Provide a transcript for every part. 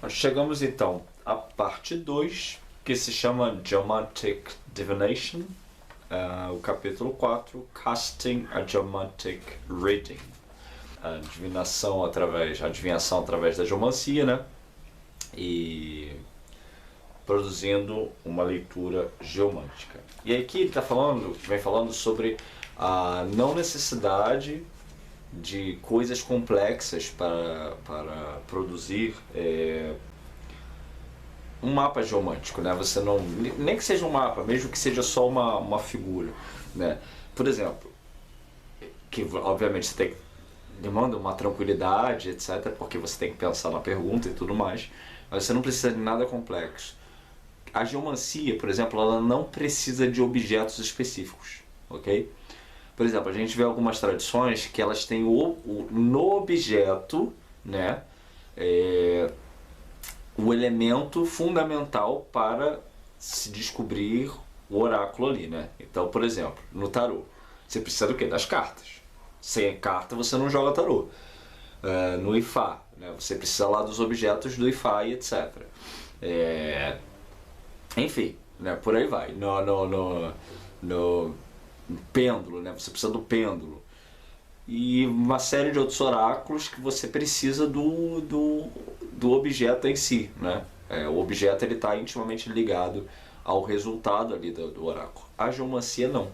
Nós chegamos então à parte 2, que se chama Geomantic Divination, o capítulo 4, Casting a Geomantic Reading. A adivinhação através da geomancia, né? E produzindo uma leitura geomântica. E aqui ele vem falando sobre a não necessidade de coisas complexas para produzir um mapa geomântico, né? Você não, nem que seja um mapa, mesmo que seja só uma figura, né? Por exemplo, que obviamente você tem demanda uma tranquilidade, etc, porque você tem que pensar na pergunta e tudo mais, mas você não precisa de nada complexo. A geomancia, por exemplo, ela não precisa de objetos específicos, ok? Por exemplo, a gente vê algumas tradições que elas têm no objeto, né, o elemento fundamental para se descobrir o oráculo ali, né? Então, por exemplo, no tarô, você precisa do quê? Das cartas. Sem carta você não joga tarô. No Ifá, né, você precisa lá dos objetos do Ifá e etc. Enfim, né, por aí vai. No pêndulo, né, você precisa do pêndulo. E uma série de outros oráculos que você precisa do objeto em si, né? O objeto está intimamente ligado ao resultado ali do oráculo. A geomancia não.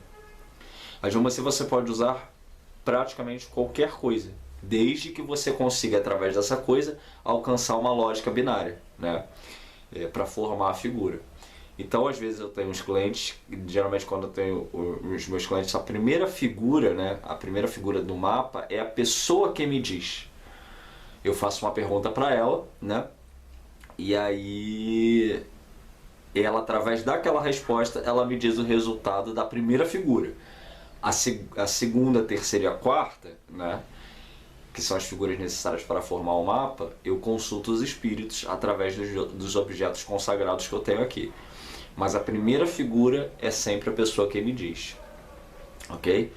A geomancia você pode usar praticamente qualquer coisa, desde que você consiga, através dessa coisa, alcançar uma lógica binária, né? Para formar a figura. Então, às vezes eu tenho uns clientes, geralmente quando eu tenho os meus clientes, a primeira figura, né, a primeira figura do mapa é a pessoa que me diz. Eu faço uma pergunta para ela, né, e aí ela, através daquela resposta, ela me diz o resultado da primeira figura. A segunda, a terceira e a quarta, né, que são as figuras necessárias para formar o mapa, eu consulto os espíritos através dos objetos consagrados que eu tenho aqui. Mas a primeira figura é sempre a pessoa que me diz, ok?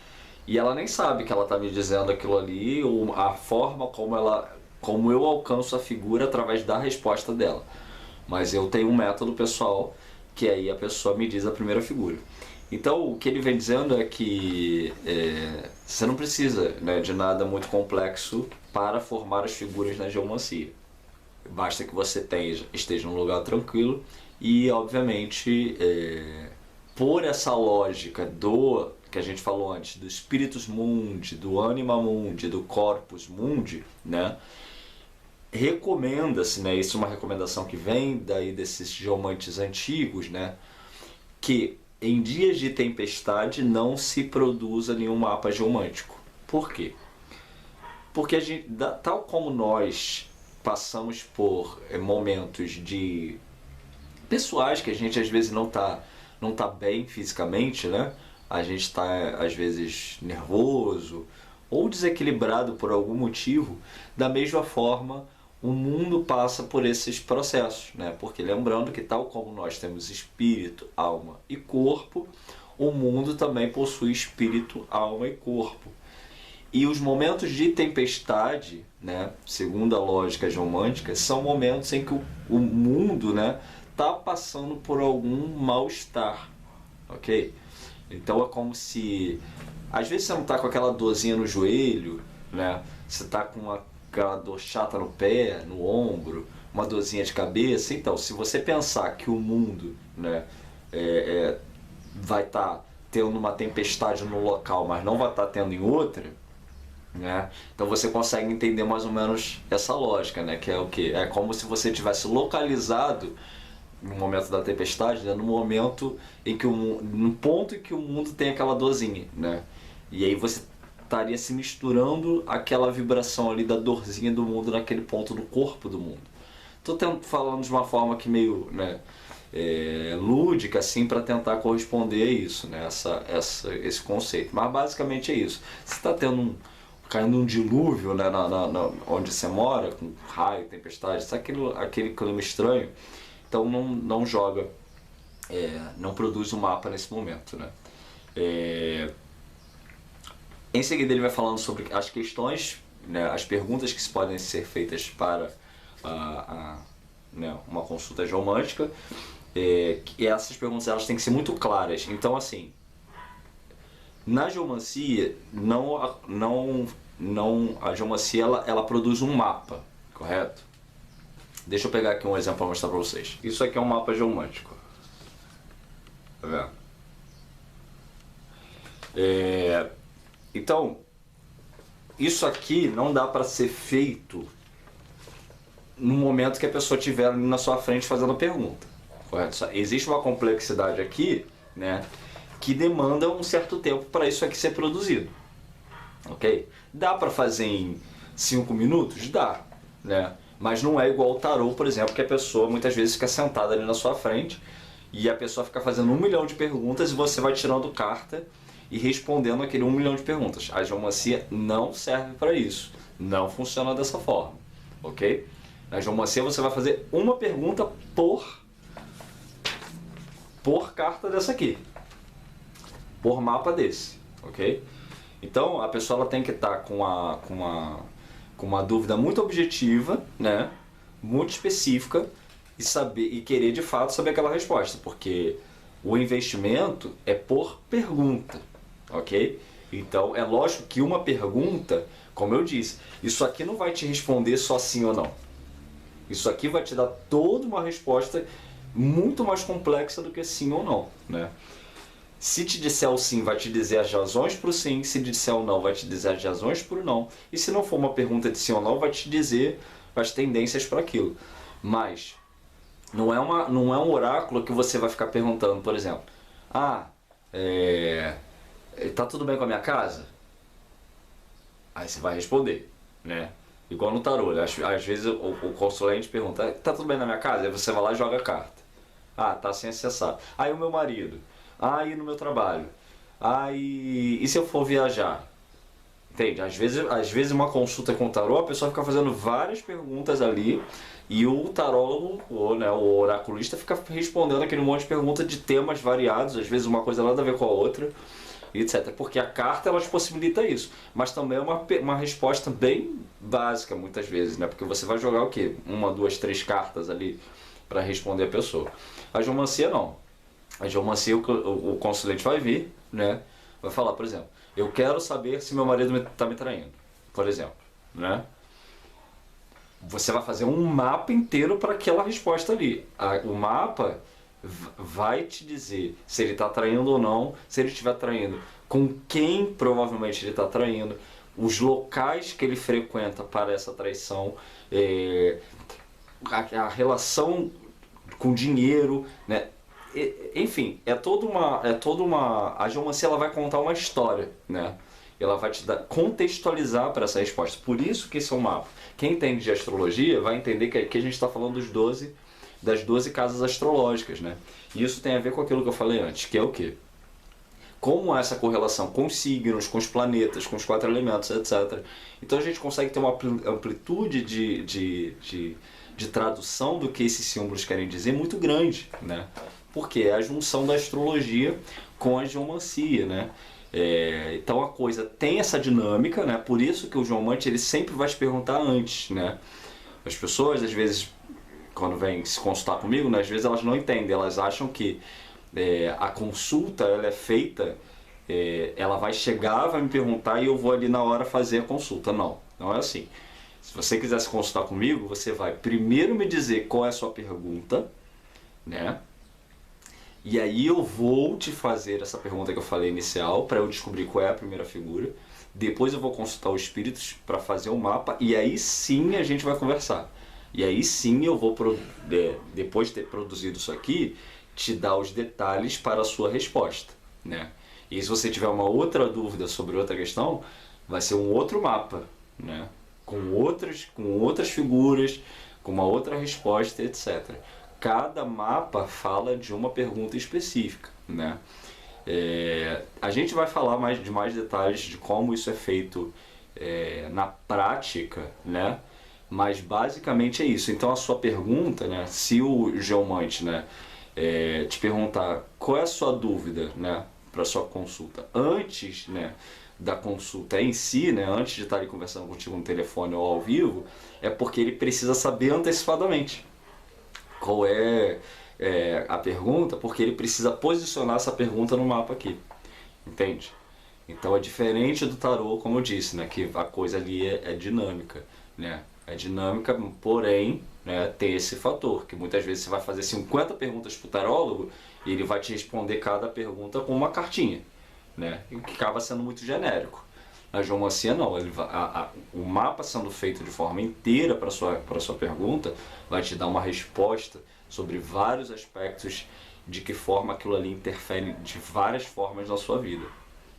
E ela nem sabe que ela está me dizendo aquilo ali, ou a forma como eu alcanço a figura através da resposta dela. Mas eu tenho um método pessoal que aí a pessoa me diz a primeira figura. Então o que ele vem dizendo é que você não precisa, né, de nada muito complexo para formar as figuras na geomancia. Basta que você esteja num lugar tranquilo e, obviamente, por essa lógica do que a gente falou antes, do spiritus mundi, do anima mundi, do corpus mundi, né? Recomenda-se, né? Isso é uma recomendação que vem daí desses geomantes antigos, né? Que em dias de tempestade não se produza nenhum mapa geomântico. Por quê? Porque a gente, tal como nós passamos por momentos de pessoais que a gente às vezes não tá bem fisicamente, né? A gente está às vezes nervoso ou desequilibrado por algum motivo. Da mesma forma, o mundo passa por esses processos, né? Porque lembrando que tal como nós temos espírito, alma e corpo, o mundo também possui espírito, alma e corpo. E os momentos de tempestade, né, segundo a lógica geomântica, são momentos em que o mundo, né, está passando por algum mal-estar, ok? Então é como se, às vezes você não está com aquela dorzinha no joelho, né, você está com aquela dor chata no pé, no ombro, uma dorzinha de cabeça. Então, se você pensar que o mundo, né, vai estar tendo uma tempestade no local, mas não vai estar tendo em outra, né? Então você consegue entender mais ou menos essa lógica, né? Que é o que? É como se você tivesse localizado no momento da tempestade, né? No momento em que no ponto em que o mundo tem aquela dorzinha, né? E aí você estaria se misturando aquela vibração ali da dorzinha do mundo naquele ponto do corpo do mundo. Estou falando de uma forma que meio, né, lúdica, assim, para tentar corresponder a isso, né? Esse conceito. Mas basicamente é isso. Você está caindo um dilúvio, né, onde você mora, com raio, tempestade, sabe aquele clima estranho? Então não joga, não produz um mapa nesse momento, né? Em seguida ele vai falando sobre as questões, né, as perguntas que podem ser feitas para né? Uma consulta geomântica. E essas perguntas elas têm que ser muito claras. Então, assim, na geomancia, a geomancia ela produz um mapa, correto? Deixa eu pegar aqui um exemplo para mostrar para vocês. Isso aqui é um mapa geomântico. Tá vendo? Então, isso aqui não dá para ser feito no momento que a pessoa estiver ali na sua frente fazendo a pergunta, correto? Existe uma complexidade aqui, né, que demanda um certo tempo para isso aqui ser produzido, ok? Dá para fazer em 5 minutos? Dá, né? Mas não é igual o tarô, por exemplo, que a pessoa muitas vezes fica sentada ali na sua frente e a pessoa fica fazendo 1 milhão de perguntas e você vai tirando carta e respondendo aquele 1 milhão de perguntas. A geomancia não serve para isso, não funciona dessa forma, ok? Na geomancia você vai fazer uma pergunta por carta dessa aqui, por mapa desse, ok? Então a pessoa ela tem que estar com uma dúvida muito objetiva, né? Muito específica e saber e querer de fato saber aquela resposta, porque o investimento é por pergunta, ok? Então é lógico que uma pergunta, como eu disse, isso aqui não vai te responder só sim ou não. Isso aqui vai te dar toda uma resposta muito mais complexa do que sim ou não, né? Se te disser o sim, vai te dizer as razões para o sim. Se te disser o não, vai te dizer as razões para o não. E se não for uma pergunta de sim ou não, vai te dizer as tendências para aquilo. Mas não é um oráculo que você vai ficar perguntando, por exemplo, tá tudo bem com a minha casa? Aí você vai responder, né? Igual no tarô, né? Às vezes o consulente pergunta, tá tudo bem na minha casa? Aí você vai lá e joga a carta. Tá sem acessar. Aí o meu marido. E no meu trabalho. E se eu for viajar? Entende? Às vezes uma consulta com o tarô, a pessoa fica fazendo várias perguntas ali e o tarólogo, né, o oraculista, fica respondendo aquele monte de perguntas de temas variados, às vezes uma coisa nada a ver com a outra, etc. Porque a carta ela te possibilita isso, mas também é uma resposta bem básica muitas vezes, né? Porque você vai jogar o quê? 1, 2, 3 cartas ali para responder a pessoa. A geomancia não. A geomancia o consulente vai vir, né? Vai falar, por exemplo, eu quero saber se meu marido está me traindo, por exemplo, né? Você vai fazer um mapa inteiro para aquela resposta ali. O mapa vai te dizer se ele está traindo ou não, se ele estiver traindo, com quem provavelmente ele está traindo, os locais que ele frequenta para essa traição, a relação com dinheiro, né? Enfim, a geomancia ela vai contar uma história, né? Ela vai te contextualizar para essa resposta. Por isso que esse é um mapa. Quem entende de astrologia vai entender que aqui a gente está falando das 12 casas astrológicas, né? E isso tem a ver com aquilo que eu falei antes, que é o quê? Como essa correlação com os signos, com os planetas, com os 4 elementos, etc. Então a gente consegue ter uma amplitude de tradução do que esses símbolos querem dizer muito grande, né? Porque é a junção da astrologia com a geomancia, né? Então a coisa tem essa dinâmica, né? Por isso que o geomante ele sempre vai te perguntar antes, né? As pessoas às vezes quando vêm se consultar comigo, né, às vezes elas não entendem, elas acham que a consulta ela é feita, ela vai chegar, vai me perguntar e eu vou ali na hora fazer a consulta. Não é assim. Se você quiser se consultar comigo, você vai primeiro me dizer qual é a sua pergunta, né? E aí eu vou te fazer essa pergunta que eu falei inicial, para eu descobrir qual é a primeira figura. Depois eu vou consultar os espíritos para fazer o mapa e aí sim a gente vai conversar. E aí sim eu vou, depois de ter produzido isso aqui, te dar os detalhes para a sua resposta, né? E se você tiver uma outra dúvida sobre outra questão, vai ser um outro mapa, né? Com outras figuras, com uma outra resposta, etc. Cada mapa fala de uma pergunta específica, né? A gente vai falar de mais detalhes de como isso é feito na prática, né? Mas basicamente é isso. Então a sua pergunta, né? Se o geomante, né, te perguntar qual é a sua dúvida, né, para sua consulta antes, né, da consulta em si, né, antes de estar ali conversando contigo no telefone ou ao vivo, é porque ele precisa saber antecipadamente. qual é, a pergunta, porque ele precisa posicionar essa pergunta no mapa aqui, entende? Então é diferente do tarô, como eu disse, né, que a coisa ali é dinâmica, né? É dinâmica, porém, né, tem esse fator, que muitas vezes você vai fazer 50 perguntas para o tarólogo e ele vai te responder cada pergunta com uma cartinha, né? O que acaba sendo muito genérico. Na geomancia não, o mapa sendo feito de forma inteira para sua pergunta vai te dar uma resposta sobre vários aspectos de que forma aquilo ali interfere de várias formas na sua vida,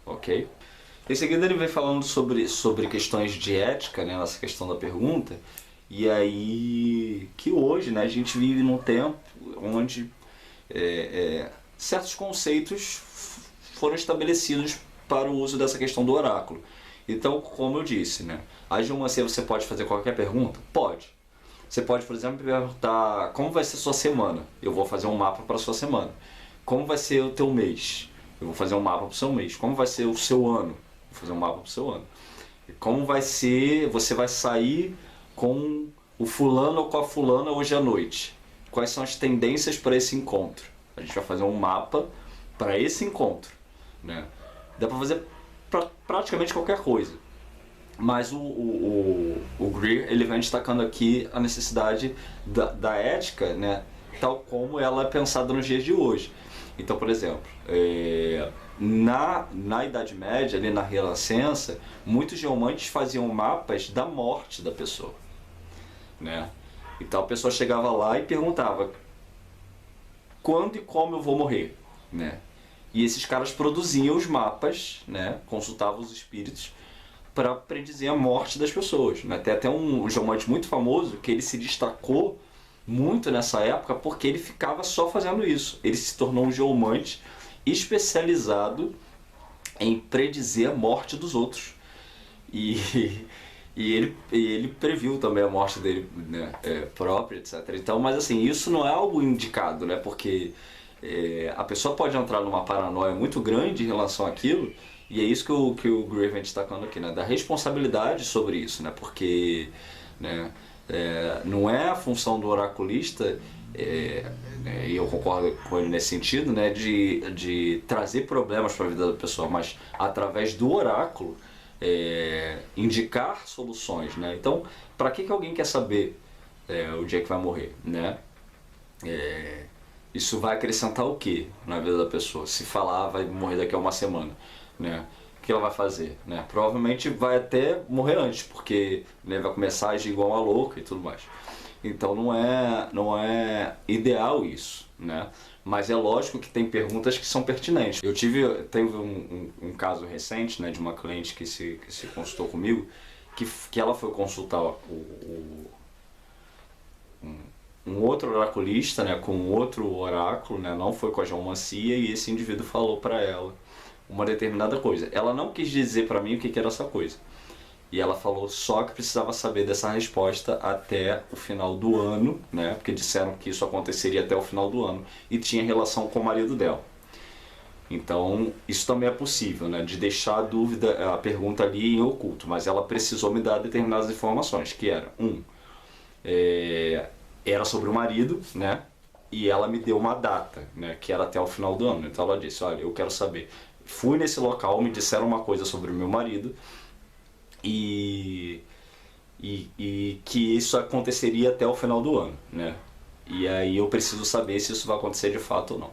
ok? Em seguida ele vem falando sobre questões de ética, né, nessa questão da pergunta, e aí que hoje, né, a gente vive num tempo onde certos conceitos foram estabelecidos para o uso dessa questão do oráculo. Então, como eu disse, né, a geomancia você pode fazer qualquer pergunta? Pode. Você pode, por exemplo, perguntar como vai ser sua semana. Eu vou fazer um mapa para a sua semana. Como vai ser o teu mês? Eu vou fazer um mapa para o seu mês. Como vai ser o seu ano? Vou fazer um mapa para o seu ano. Como vai ser, você vai sair com o fulano ou com a fulana hoje à noite? Quais são as tendências para esse encontro? A gente vai fazer um mapa para esse encontro, né? Dá para fazer praticamente qualquer coisa. Mas o Greer, ele vem destacando aqui a necessidade da ética, né, tal como ela é pensada nos dias de hoje. Então, por exemplo, na Idade Média, ali na Renascença, muitos geomantes faziam mapas da morte da pessoa, né? Então a pessoa chegava lá e perguntava quando e como eu vou morrer, né? E esses caras produziam os mapas, né, consultavam os espíritos para predizer a morte das pessoas, né? Tem até um geomante muito famoso que ele se destacou muito nessa época porque ele ficava só fazendo isso. Ele se tornou um geomante especializado em predizer a morte dos outros. E ele previu também a morte dele, né, própria, etc. Então, mas assim, isso não é algo indicado, né? Porque a pessoa pode entrar numa paranoia muito grande em relação àquilo, e é isso que o Greer vem destacando aqui, né? Da responsabilidade sobre isso, né? Porque, né, não é a função do oraculista, e eu concordo com ele nesse sentido, né, de trazer problemas para a vida da pessoa, mas através do oráculo indicar soluções, né? Então, para que alguém quer saber o dia que vai morrer, né? Isso vai acrescentar o que na vida da pessoa? Se falar vai morrer daqui a uma semana, né? O que ela vai fazer, né? Provavelmente vai até morrer antes, porque, né, vai começar a agir igual uma louca e tudo mais. Então não é ideal isso, né? Mas é lógico que tem perguntas que são pertinentes. Teve um caso recente, né, de uma cliente que se consultou comigo, que ela foi consultar um outro oraculista, né, com um outro oráculo, né, não foi com a geomancia, e esse indivíduo falou para ela uma determinada coisa. Ela não quis dizer para mim o que era essa coisa. E ela falou só que precisava saber dessa resposta até o final do ano, né? Porque disseram que isso aconteceria até o final do ano e tinha relação com o marido dela. Então, isso também é possível, né? De deixar a dúvida, a pergunta ali em oculto, mas ela precisou me dar determinadas informações, que era, era sobre o marido, né? E ela me deu uma data, né? Que era até o final do ano. Então ela disse, olha, eu quero saber. Fui nesse local, me disseram uma coisa sobre o meu marido, e que isso aconteceria até o final do ano, né? E aí eu preciso saber se isso vai acontecer de fato ou não.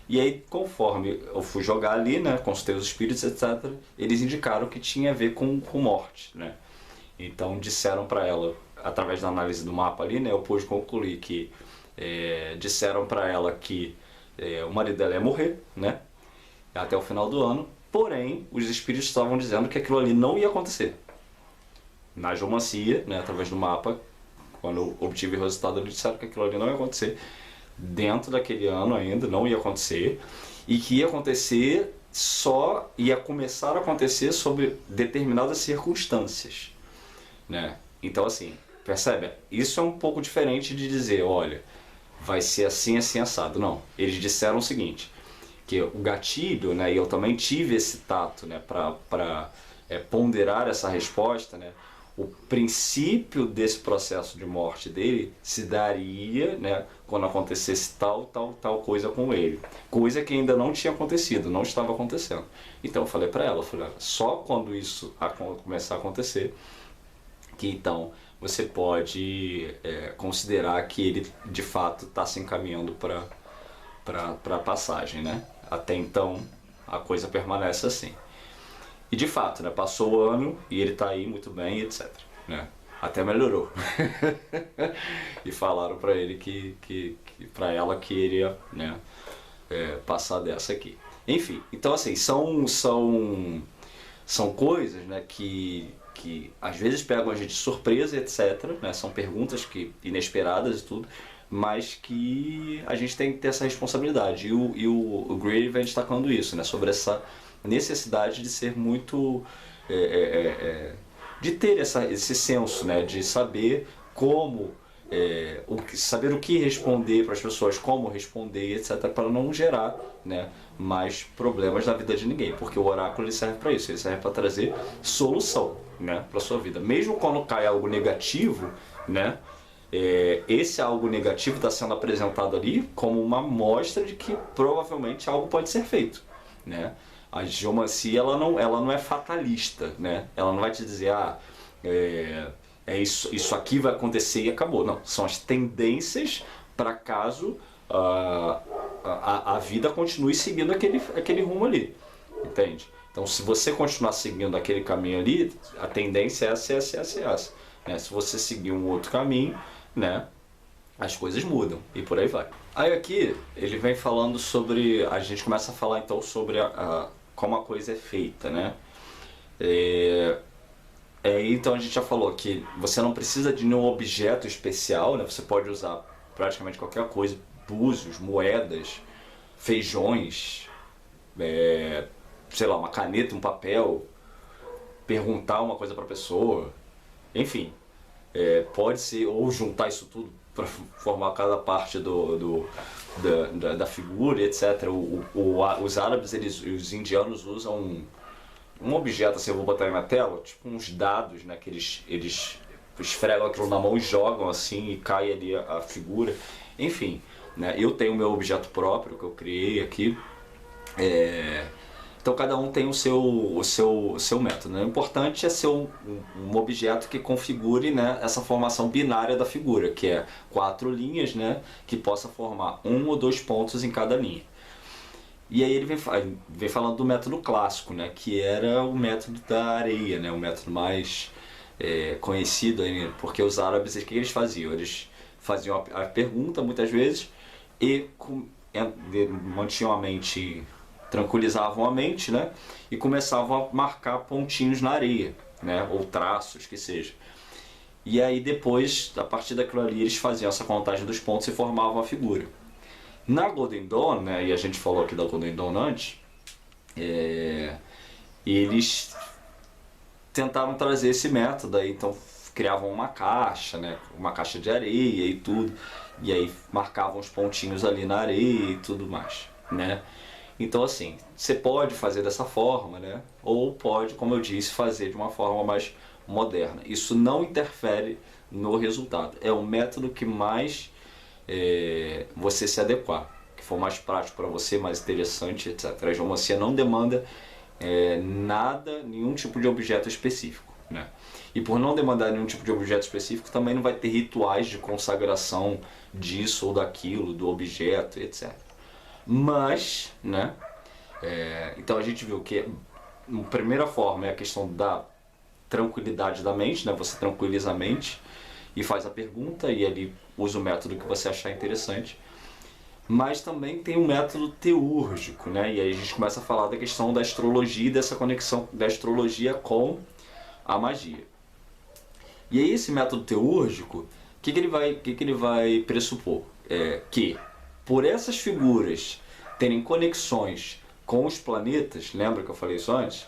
E aí, conforme eu fui jogar ali, né, consultei os espíritos, etc., eles indicaram que tinha a ver com morte, né? Então disseram para ela, através da análise do mapa ali, né, eu pude concluir que disseram para ela que o marido dela ia morrer, né, até o final do ano. Porém, os espíritos estavam dizendo que aquilo ali não ia acontecer. Na geomancia, né, através do mapa, quando eu obtive o resultado, eles disseram que aquilo ali não ia acontecer dentro daquele ano ainda, não ia acontecer, e que ia acontecer só, ia começar a acontecer sob determinadas circunstâncias, né? Então, assim, percebe? Isso é um pouco diferente de dizer, olha, vai ser assim, assim, assado. Não, eles disseram o seguinte, que o gatilho, né, e eu também tive esse tato, né, para ponderar essa resposta, né, o princípio desse processo de morte dele se daria, né, quando acontecesse tal coisa com ele. Coisa que ainda não tinha acontecido, não estava acontecendo. Então eu falei para ela, só quando isso começar a acontecer, que então você pode considerar que ele de fato está se encaminhando para a passagem, né? Até então a coisa permanece assim. E de fato, né, passou o ano e ele está aí muito bem, etc. Né? Até melhorou. E falaram para ele para ela que iria, né, passar dessa aqui. Enfim, então assim, são coisas, né, que às vezes pegam a gente de surpresa, etc. Né? São perguntas inesperadas e tudo, mas que a gente tem que ter essa responsabilidade. E o Greeley vem destacando isso, né, sobre essa necessidade de ser muito de ter esse senso, né, de saber como saber o que responder para as pessoas, como responder, etc, para não gerar, né, mais problemas na vida de ninguém, porque o oráculo ele serve para isso, ele serve para trazer solução, né, para sua vida, mesmo quando cai algo negativo, né. Esse algo negativo está sendo apresentado ali como uma amostra de que provavelmente algo pode ser feito, né? A geomancia ela não é fatalista, né? Ela não vai te dizer isso aqui vai acontecer e acabou. Não, são as tendências para caso a vida continue seguindo aquele rumo ali, entende? Então se você continuar seguindo aquele caminho ali, a tendência é essa, né? Se você seguir um outro caminho, né, as coisas mudam e por aí vai. Aí aqui ele vem falando sobre, a gente começa a falar então sobre como a coisa é feita, né? Então a gente já falou que você não precisa de nenhum objeto especial, né? Você pode usar praticamente qualquer coisa, búzios, moedas, feijões, sei lá, uma caneta, um papel, perguntar uma coisa para a pessoa, enfim. Pode ser, ou juntar isso tudo para formar cada parte da figura, etc. Os árabes, os indianos usam um objeto, assim, eu vou botar aí na tela, tipo uns dados, né, que eles esfregam aquilo na mão e jogam assim e cai ali a figura. Enfim, né, eu tenho o meu objeto próprio que eu criei aqui. Então cada um tem o seu método, né? O importante é ser um objeto que configure, né, essa formação binária da figura, que é 4 linhas, né, que possa formar 1 ou 2 pontos em cada linha. E aí ele vem falando do método clássico, né, que era o método da areia, né, o método mais conhecido aí, porque os árabes, o que eles faziam? Eles faziam a pergunta muitas vezes e mantinham a mente, tranquilizavam a mente, né, e começavam a marcar pontinhos na areia, né, ou traços, que seja. E aí depois, a partir daquilo ali, eles faziam essa contagem dos pontos e formavam a figura. Na Golden Dawn, né, e a gente falou aqui da Golden Dawn antes, eles tentaram trazer esse método aí, então criavam uma caixa, né, uma caixa de areia e tudo, e aí marcavam os pontinhos ali na areia e tudo mais, né. Então assim, você pode fazer dessa forma, né? Ou pode, como eu disse, fazer de uma forma mais moderna. Isso não interfere no resultado. É o método que mais você se adequar, que for mais prático para você, mais interessante, etc. A geomancia não demanda nenhum tipo de objeto específico, né? E por não demandar nenhum tipo de objeto específico, também não vai ter rituais de consagração disso ou daquilo, do objeto, etc. Mas, né, então a gente viu que a primeira forma é a questão da tranquilidade da mente, né, você tranquiliza a mente e faz a pergunta e ali usa o método que você achar interessante. Mas também tem um método teúrgico, né, e aí a gente começa a falar da questão da astrologia e dessa conexão da astrologia com a magia. E aí esse método teúrgico, o que ele vai pressupor? Que por essas figuras terem conexões com os planetas, lembra que eu falei isso antes?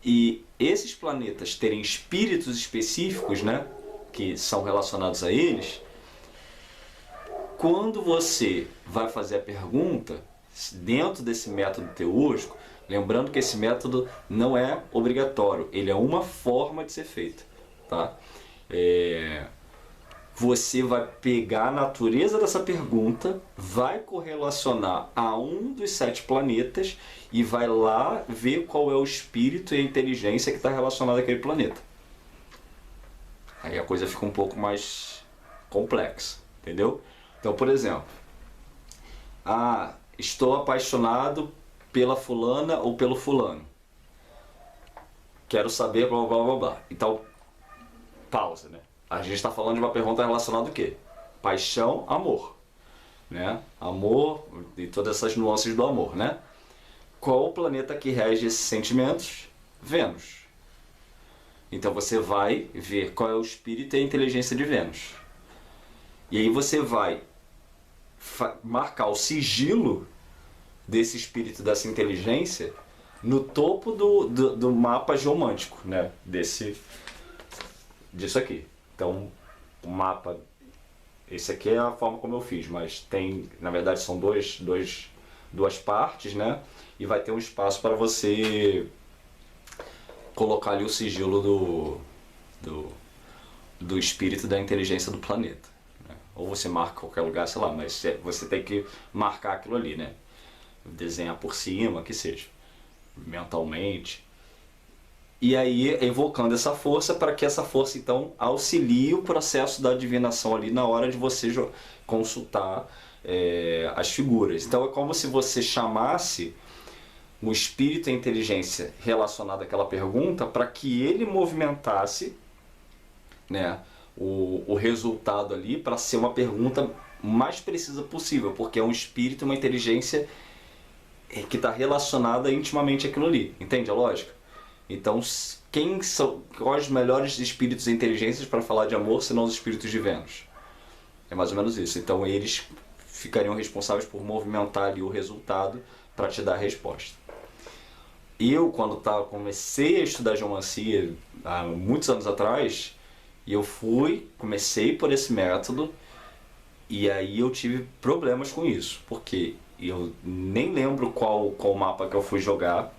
E esses planetas terem espíritos específicos, né, que são relacionados a eles, quando você vai fazer a pergunta, dentro desse método teúrgico, lembrando que esse método não é obrigatório, ele é uma forma de ser feito. tá? Você vai pegar a natureza dessa pergunta, vai correlacionar a um dos 7 planetas e vai lá ver qual é o espírito e a inteligência que está relacionado àquele planeta. Aí a coisa fica um pouco mais complexa, entendeu? Então, por exemplo, estou apaixonado pela fulana ou pelo fulano. Quero saber blá blá blá blá. Então, pausa, né? A gente está falando de uma pergunta relacionada ao quê? Paixão, amor, né? Amor e todas essas nuances do amor, né? Qual o planeta que rege esses sentimentos? Vênus. Então você vai ver qual é o espírito e a inteligência de Vênus. E aí você vai marcar o sigilo desse espírito, dessa inteligência, no topo do mapa geomântico, né? Disso aqui. Então, o mapa, esse aqui é a forma como eu fiz, mas tem, na verdade, são duas partes, né? E vai ter um espaço para você colocar ali o sigilo do espírito da inteligência do planeta, né? Ou você marca qualquer lugar, sei lá, mas você tem que marcar aquilo ali, né? Desenhar por cima, que seja, mentalmente. E aí evocando essa força para que essa força então auxilie o processo da divinação ali na hora de você consultar as figuras. Então é como se você chamasse o espírito e a inteligência relacionado àquela pergunta para que ele movimentasse, né, o resultado ali para ser uma pergunta mais precisa possível, porque é um espírito e uma inteligência que está relacionada intimamente àquilo ali. Entende a lógica? Então, quais os melhores espíritos e inteligências para falar de amor, senão os espíritos de Vênus? É mais ou menos isso. Então, eles ficariam responsáveis por movimentar ali o resultado para te dar a resposta. Eu, quando comecei a estudar geomancia, há muitos anos atrás, eu comecei por esse método, e aí eu tive problemas com isso, porque eu nem lembro qual mapa que eu fui jogar,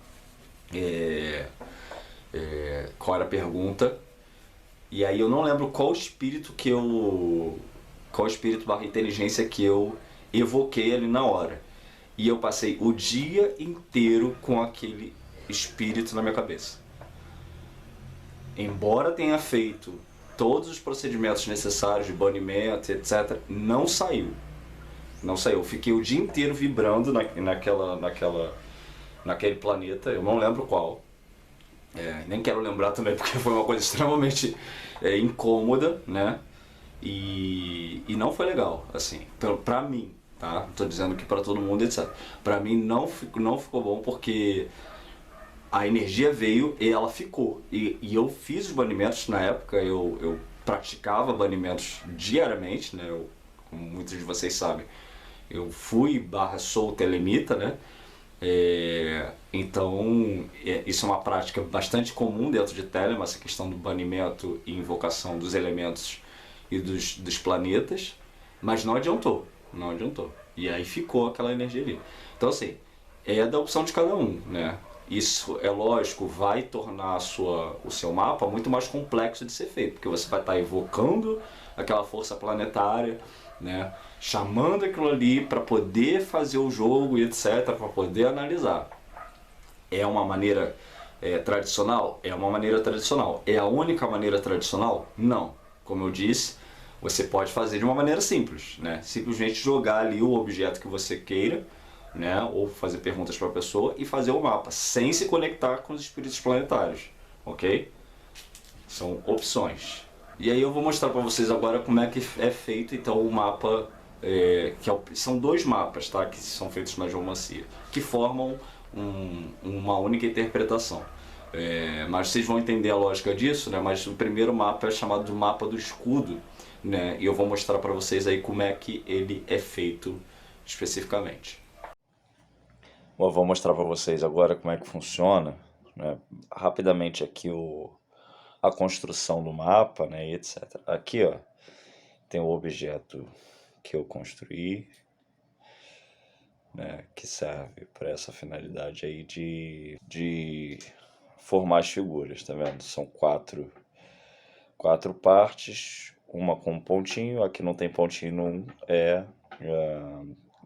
qual era a pergunta, e aí eu não lembro qual espírito barra inteligência que eu evoquei ali na hora. E eu passei o dia inteiro com aquele espírito na minha cabeça. Embora tenha feito todos os procedimentos necessários de banimento, etc., não saiu. Não saiu. Eu fiquei o dia inteiro vibrando naquele planeta, eu não lembro qual. Nem quero lembrar também porque foi uma coisa extremamente incômoda, né? E não foi legal, assim, pra mim, tá? Não tô dizendo que pra todo mundo, etc. Pra mim não ficou bom porque a energia veio e ela ficou. E eu fiz os banimentos na época, eu praticava banimentos diariamente, né? Como muitos de vocês sabem, eu sou telemita, né? Então, isso é uma prática bastante comum dentro de Telema, essa questão do banimento e invocação dos elementos e dos planetas, mas não adiantou. E aí ficou aquela energia ali. Então, assim, é da opção de cada um, né? Isso, é lógico, vai tornar o seu mapa muito mais complexo de ser feito, porque você vai estar evocando aquela força planetária, né? Chamando aquilo ali para poder fazer o jogo e etc, para poder analisar. É uma maneira tradicional? É uma maneira tradicional. É a única maneira tradicional? Não. Como eu disse, você pode fazer de uma maneira simples, né? Simplesmente jogar ali o objeto que você queira, né? Ou fazer perguntas para a pessoa e fazer o mapa, sem se conectar com os espíritos planetários, ok? São opções. E aí eu vou mostrar para vocês agora como é que é feito então o mapa, são 2 mapas, tá? Que são feitos na geomancia, que formam uma única interpretação. Mas vocês vão entender a lógica disso, né? Mas o primeiro mapa é chamado de mapa do escudo, né? E eu vou mostrar para vocês aí como é que ele é feito especificamente. Bom, vou mostrar para vocês agora como é que funciona, né? Rapidamente aqui a construção do mapa, né, etc. Aqui, ó, tem o objeto que eu construí, né, que serve para essa finalidade aí de formar as figuras, tá vendo? São quatro 4 partes, uma com um pontinho, aqui não tem pontinho no 1,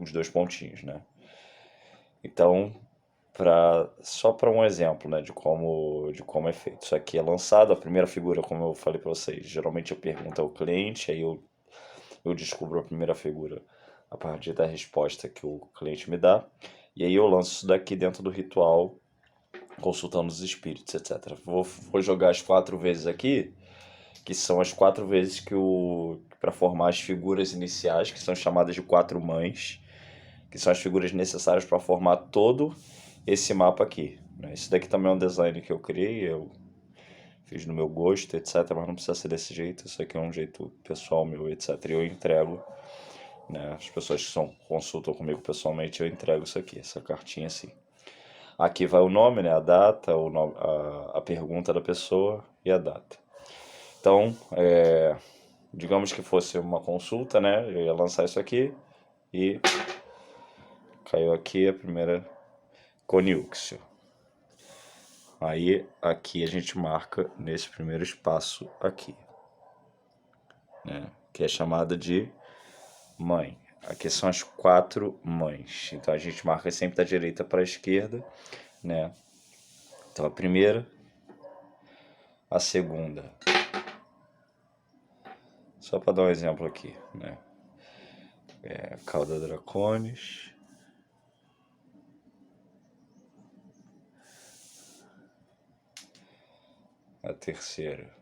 os 2 pontinhos, né? Então, só para um exemplo, né, de como é feito. Isso aqui é lançado, a primeira figura, como eu falei para vocês, geralmente eu pergunto ao cliente, aí eu descubro a primeira figura a partir da resposta que o cliente me dá, e aí eu lanço isso daqui dentro do ritual, consultando os espíritos, etc. Vou jogar as 4 vezes aqui, que são as 4 vezes para formar as figuras iniciais, que são chamadas de 4 mães, que são as figuras necessárias para formar todo esse mapa aqui, né? Isso daqui também é um design que eu criei, eu fiz no meu gosto, etc. Mas não precisa ser desse jeito, isso aqui é um jeito pessoal meu, etc. E eu entrego, né? As pessoas que consultam comigo pessoalmente, eu entrego isso aqui, essa cartinha assim. Aqui vai o nome, né? A data, a pergunta da pessoa e a data. Então, digamos que fosse uma consulta, né? Eu ia lançar isso aqui e caiu aqui a primeira Coniúxio. Aí aqui a gente marca nesse primeiro espaço aqui, né? Que é chamada de mãe. Aqui são as 4 mães. Então a gente marca sempre da direita para a esquerda, né? Então a primeira, a segunda. Só para dar um exemplo aqui, né? Cauda Draconis. A terceira,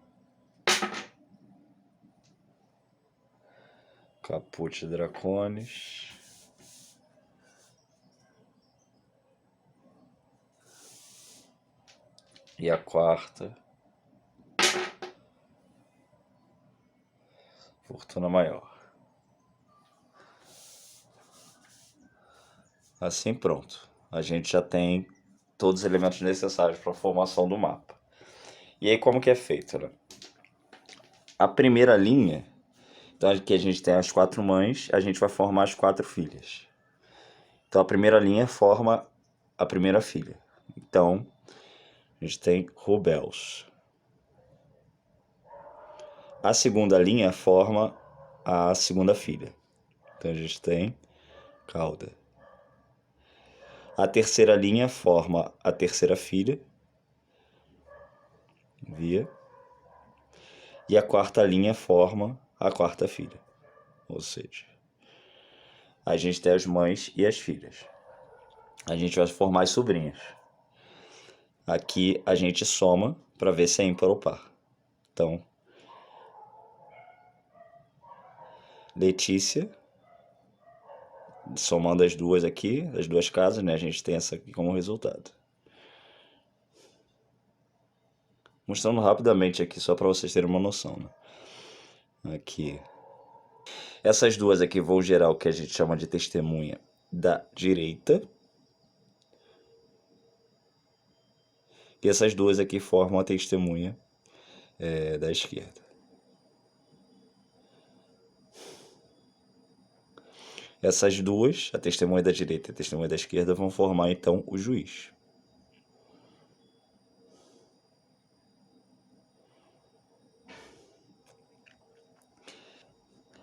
Caput Draconis. E a quarta, Fortuna Maior. Assim pronto. A gente já tem todos os elementos necessários para a formação do mapa. E aí como que é feito, né? A primeira linha, então aqui a gente tem as 4 mães, a gente vai formar as 4 filhas. Então a primeira linha forma a primeira filha. Então a gente tem Rubels. A segunda linha forma a segunda filha. Então a gente tem Cauda. A terceira linha forma a terceira filha, Via. E a quarta linha forma a quarta filha. Ou seja, a gente tem as mães e as filhas. A gente vai formar as sobrinhas. Aqui a gente soma para ver se é ímpar ou par. Então, Letícia, somando as duas aqui, as duas casas, né? A gente tem essa aqui como resultado. Mostrando rapidamente aqui, só para vocês terem uma noção, né? Aqui. Essas duas aqui vão gerar o que a gente chama de testemunha da direita. E essas duas aqui formam a testemunha da esquerda. Essas duas, a testemunha da direita e a testemunha da esquerda, vão formar então o juiz.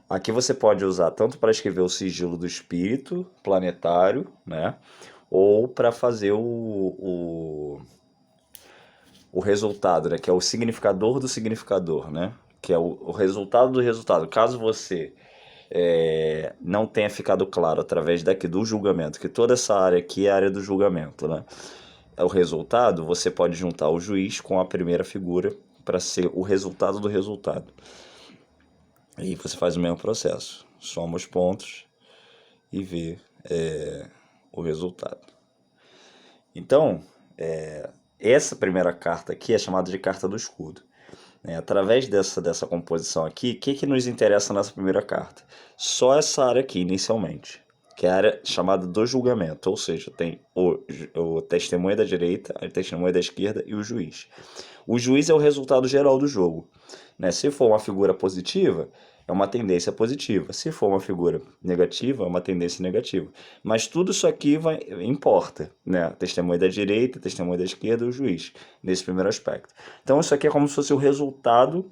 Aqui você pode usar tanto para escrever o sigilo do espírito planetário, né? Ou para fazer o resultado, né? Que é o significador do significador, né? Que é o resultado do resultado. Caso você não tenha ficado claro através daqui do julgamento, que toda essa área aqui é a área do julgamento, né? O resultado, você pode juntar o juiz com a primeira figura para ser o resultado do resultado. E você faz o mesmo processo, soma os pontos e vê o resultado. Então, essa primeira carta aqui é chamada de carta do escudo. Através dessa composição aqui, o que nos interessa nessa primeira carta? Só essa área aqui, inicialmente, que é a área chamada do julgamento, ou seja, tem o testemunha da direita, a testemunha da esquerda e o juiz. O juiz é o resultado geral do jogo. Se for uma figura positiva, é uma tendência positiva. Se for uma figura negativa, é uma tendência negativa. Mas tudo isso aqui importa, né? Testemunha da direita, testemunha da esquerda e o juiz, nesse primeiro aspecto. Então isso aqui é como se fosse o resultado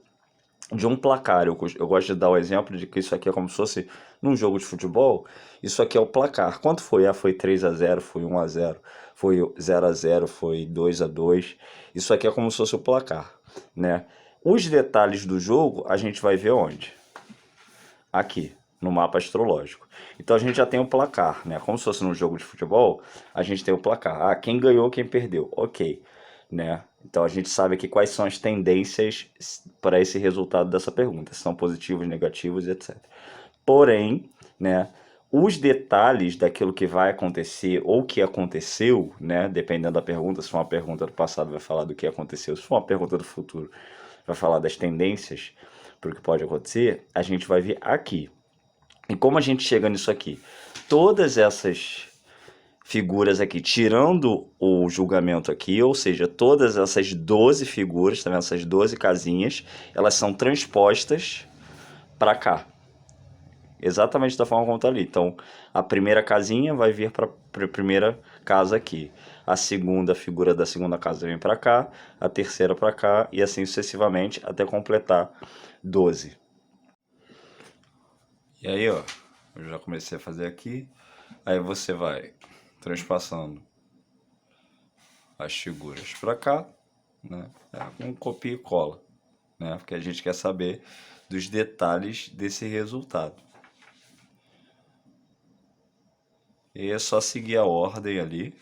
de um placar. Eu gosto de dar o exemplo de que isso aqui é como se fosse num jogo de futebol, isso aqui é o placar. Quanto foi? Ah, foi 3-0, foi 1-0, foi 0-0, foi 2-2. Isso aqui é como se fosse o placar, né? Os detalhes do jogo a gente vai ver onde? Aqui, no mapa astrológico. Então a gente já tem o placar, né? Como se fosse num jogo de futebol, a gente tem o placar. Ah, quem ganhou, quem perdeu. Ok, né? Então a gente sabe aqui quais são as tendências para esse resultado dessa pergunta, se são positivos, negativos, etc. Porém, né, os detalhes daquilo que vai acontecer ou que aconteceu, né, dependendo da pergunta, se for uma pergunta do passado vai falar do que aconteceu, se for uma pergunta do futuro vai falar das tendências para o que pode acontecer, a gente vai ver aqui. E como a gente chega nisso aqui? Todas essas figuras aqui, tirando o julgamento aqui, ou seja, todas essas 12 figuras, tá vendo? Essas 12 casinhas, elas são transpostas para cá. Exatamente da forma como tá ali. Então, a primeira casinha vai vir para a primeira casa aqui. A segunda figura da segunda casa vem para cá, a terceira para cá e assim sucessivamente até completar 12. E aí, ó, eu já comecei a fazer aqui. Aí você vai transpassando as figuras para cá, né? Um copia e cola, né? Porque a gente quer saber dos detalhes desse resultado. E é só seguir a ordem ali,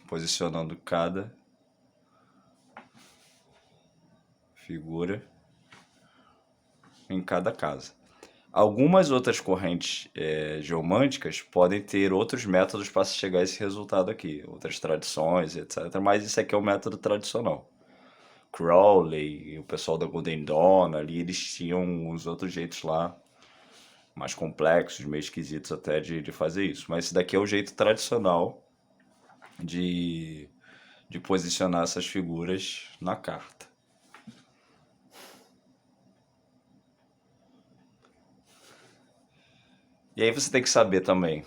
posicionando cada figura em cada casa. Algumas outras correntes geomânticas podem ter outros métodos para se chegar a esse resultado aqui, outras tradições, etc. Mas isso aqui é o método tradicional. Crowley, o pessoal da Golden Dawn ali, eles tinham uns outros jeitos lá, mais complexos, meio esquisitos até de fazer isso. Mas esse daqui é o jeito tradicional de, de posicionar essas figuras na carta. E aí você tem que saber também,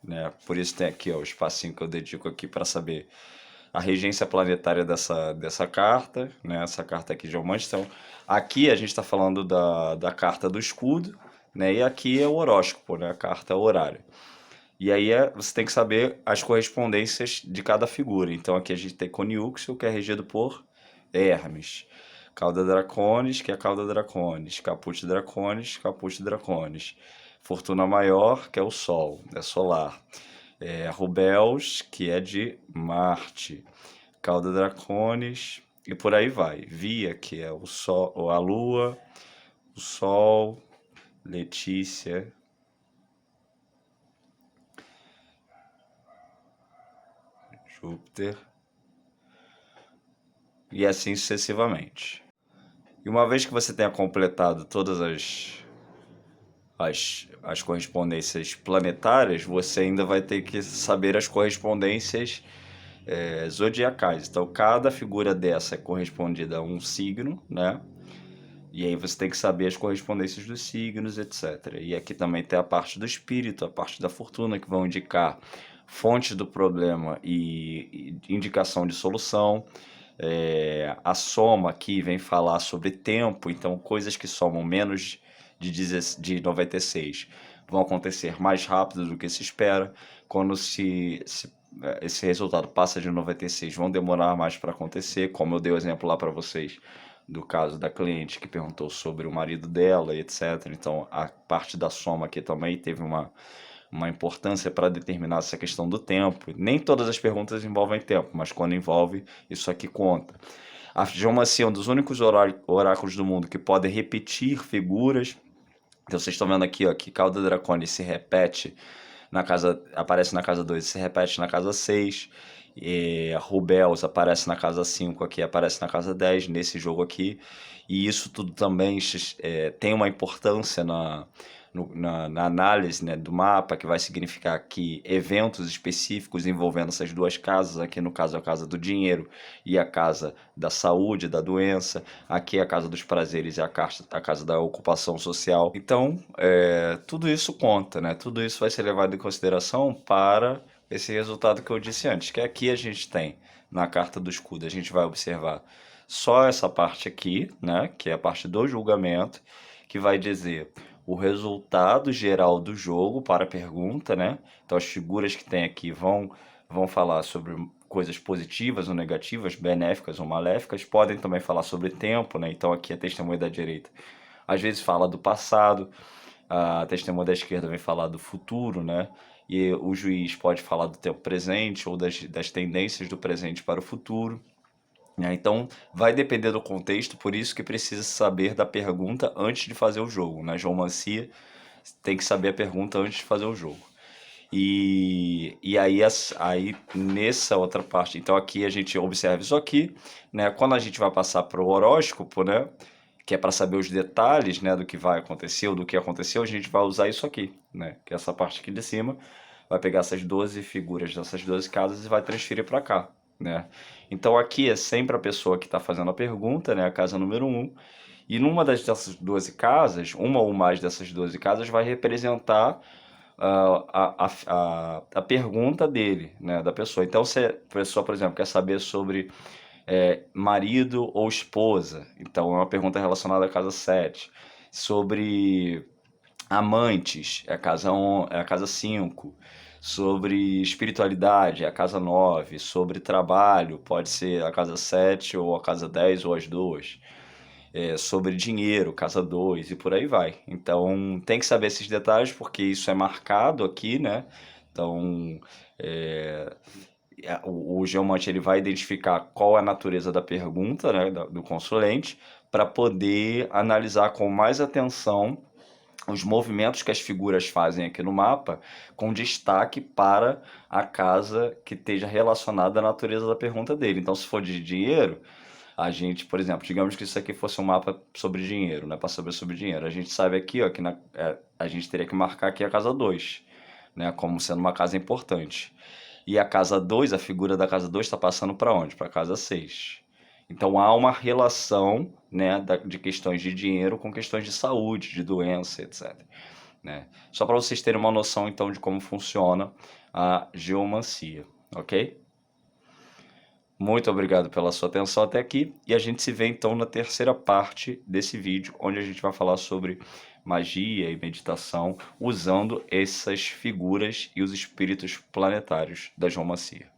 né? Por isso tem aqui ó, o espacinho que eu dedico aqui para saber a regência planetária dessa carta, né? Essa carta aqui de Geomante. Então, aqui a gente está falando da carta do escudo, né? E aqui é o horóscopo, né? A carta horária. E aí você tem que saber as correspondências de cada figura. Então aqui a gente tem Coniúxio, que é regido por Hermes. Cauda Draconis, que é Cauda Draconis. Caput Draconis, Caput Draconis. Fortuna Maior, que é o Sol, é solar. Rubels, que é de Marte. Cauda Draconis, e por aí vai. Via, que é o Sol, a Lua, o Sol, Letícia, Júpiter, e assim sucessivamente. E uma vez que você tenha completado todas as correspondências planetárias, você ainda vai ter que saber as correspondências zodiacais. Então, cada figura dessa é correspondida a um signo, né? E aí você tem que saber as correspondências dos signos, etc. E aqui também tem a parte do espírito, a parte da fortuna, que vão indicar fontes do problema e indicação de solução. A soma aqui vem falar sobre tempo, então coisas que somam menos de 96 vão acontecer mais rápido do que se espera. Quando esse resultado passa de 96, vão demorar mais para acontecer, como eu dei o exemplo lá para vocês do caso da cliente que perguntou sobre o marido dela, etc. Então, a parte da soma aqui também teve uma importância para determinar essa questão do tempo. Nem todas as perguntas envolvem tempo, mas quando envolve, isso aqui conta. A geomancia é um dos únicos oráculos do mundo que podem repetir figuras. Então, vocês estão vendo aqui ó, que Cauda Draconis se repete aparece na casa 2 e se repete na casa 6. Rubels aparece na casa 5 aqui, aparece na casa 10 nesse jogo aqui. E isso tudo também tem uma importância na análise, né, do mapa, que vai significar que eventos específicos envolvendo essas duas casas, aqui no caso a casa do dinheiro e a casa da saúde, da doença, aqui a casa dos prazeres e a casa da ocupação social. Então, tudo isso conta, né? Tudo isso vai ser levado em consideração para esse resultado que eu disse antes, que aqui a gente tem na carta do escudo, a gente vai observar só essa parte aqui, né, que é a parte do julgamento, que vai dizer o resultado geral do jogo para a pergunta, né? Então as figuras que tem aqui vão falar sobre coisas positivas ou negativas, benéficas ou maléficas, podem também falar sobre tempo, né? Então aqui a testemunha da direita às vezes fala do passado, a testemunha da esquerda vem falar do futuro, né? E o juiz pode falar do tempo presente ou das tendências do presente para o futuro, né? Então, vai depender do contexto, por isso que precisa saber da pergunta antes de fazer o jogo. Na geomancia, tem que saber a pergunta antes de fazer o jogo. E aí, aí nessa outra parte, então aqui a gente observa isso aqui, né? Quando a gente vai passar para o horóscopo, né? Que é para saber os detalhes, né, do que vai acontecer ou do que aconteceu, a gente vai usar isso aqui, né? Que é essa parte aqui de cima, vai pegar essas 12 figuras dessas 12 casas e vai transferir para cá, né? Então aqui é sempre a pessoa que está fazendo a pergunta, né? A casa número 1. E numa dessas 12 casas, uma ou mais dessas 12 casas vai representar a pergunta dele, né, da pessoa. Então, se a pessoa, por exemplo, quer saber sobre marido ou esposa, então é uma pergunta relacionada à casa 7. Sobre amantes, é a casa 5. Sobre espiritualidade, é a casa 9. Sobre trabalho, pode ser a casa 7 ou a casa 10 ou as duas. Sobre dinheiro, casa 2 e por aí vai. Então tem que saber esses detalhes porque isso é marcado aqui, né? Então o geomante ele vai identificar qual é a natureza da pergunta, né, do consulente, para poder analisar com mais atenção os movimentos que as figuras fazem aqui no mapa, com destaque para a casa que esteja relacionada à natureza da pergunta dele. Então, se for de dinheiro, a gente, por exemplo, digamos que isso aqui fosse um mapa sobre dinheiro, né, para saber sobre dinheiro. A gente sabe aqui, ó, que a gente teria que marcar aqui a casa 2, né, como sendo uma casa importante. E a casa 2, a figura da casa 2 está passando para onde? Para a casa 6. Então há uma relação, né, de questões de dinheiro com questões de saúde, de doença, etc. Né? Só para vocês terem uma noção então de como funciona a geomancia, ok? Muito obrigado pela sua atenção até aqui e a gente se vê então na terceira parte desse vídeo, onde a gente vai falar sobre magia e meditação usando essas figuras e os espíritos planetários da geomancia.